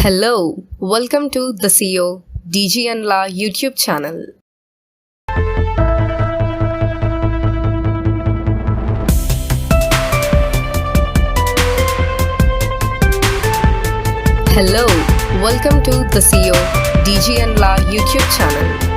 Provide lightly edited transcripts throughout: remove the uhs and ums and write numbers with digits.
Hello, welcome to the CEO dg&la YouTube channel. Hello, welcome to the CEO dg&la YouTube channel.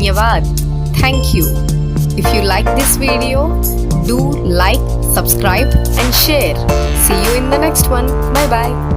Dhanyavad. Thank you. If you like this video, do like, subscribe and share. See you in the next one. Bye bye.